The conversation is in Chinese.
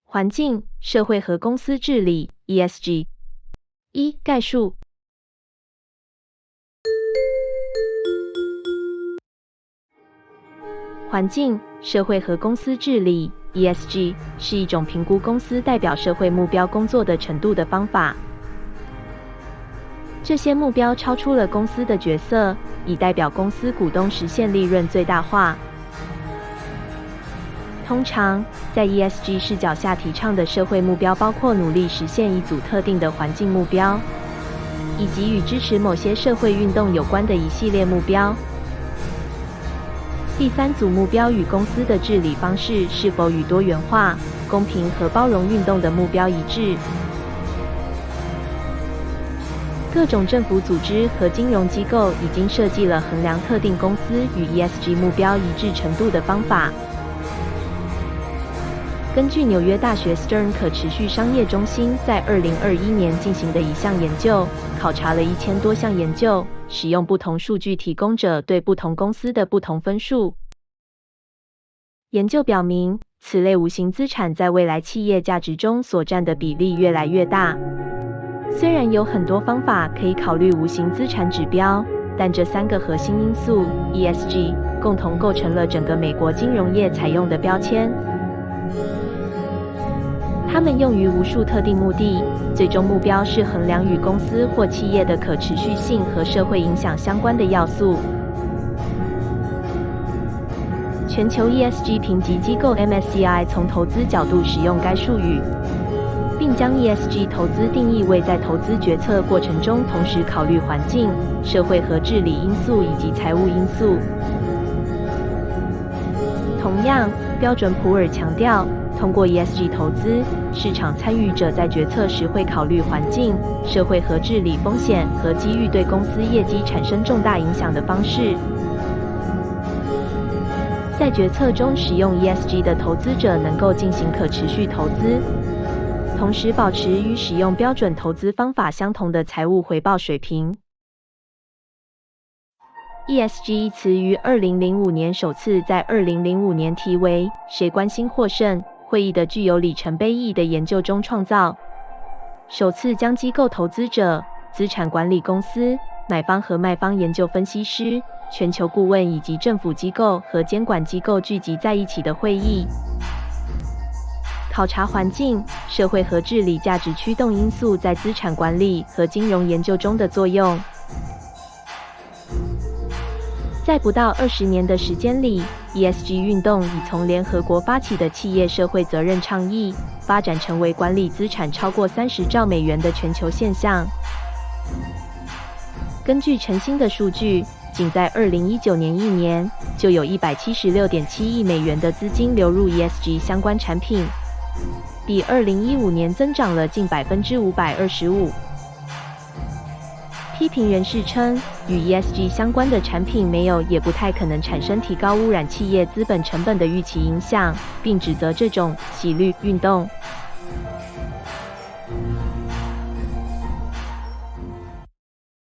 环境、社会和公司治理 （ESG）。概述。环境、社会和公司治理 （ESG） 是一种评估公司代表社会目标工作的程度的方法。这些目标超出了公司的角色，以代表公司股东实现利润最大化。通常，在 ESG 视角下提倡的社会目标包括努力实现一组特定的环境目标，以及与支持某些社会运动有关的一系列目标。第三组目标与公司的治理方式是否与多元化、公平和包容运动的目标一致。各种政府组织和金融机构已经设计了衡量特定公司与 ESG 目标一致程度的方法。根据纽约大学 Stern 可持续商业中心在2021年进行的一项研究，考察了1000多项研究，使用不同数据提供者对不同公司的不同分数。研究表明，此类无形资产在未来企业价值中所占的比例越来越大。虽然有很多方法可以考虑无形资产指标，但这3个核心因素 ESG 共同构成了整个美国金融业采用的标签。它们用于无数特定目的，最终目标是衡量与公司或企业的可持续性和社会影响相关的要素。全球 ESG 评级机构 MSCI 从投资角度使用该术语，并将 ESG 投资定义为在投资决策过程中同时考虑环境、社会和治理因素以及财务因素。同样，标准普尔强调，通过 ESG 投资，市场参与者在决策时会考虑环境、社会和治理风险和机遇对公司业绩产生重大影响的方式。在决策中使用 ESG 的投资者能够进行可持续投资，同时保持与使用标准投资方法相同的财务回报水平。ESG 一词于2005年首次在2005年题为“谁关心获胜”会议的具有里程碑意义的研究中创造，首次将机构投资者、资产管理公司、买方和卖方研究分析师、全球顾问以及政府机构和监管机构聚集在一起的会议，考察环境、社会和治理价值驱动因素在资产管理和金融研究中的作用。在不到20年的时间里， ESG 运动已从联合国发起的企业社会责任倡议，发展成为管理资产超过30兆美元的全球现象。根据晨星的数据，仅在2019年1年，就有176.7亿美元的资金流入 ESG 相关产品，比2015年增长了近525%。批评人士称，与 ESG 相关的产品没有也不太可能产生提高污染企业资本成本的预期影响，并指责这种洗绿运动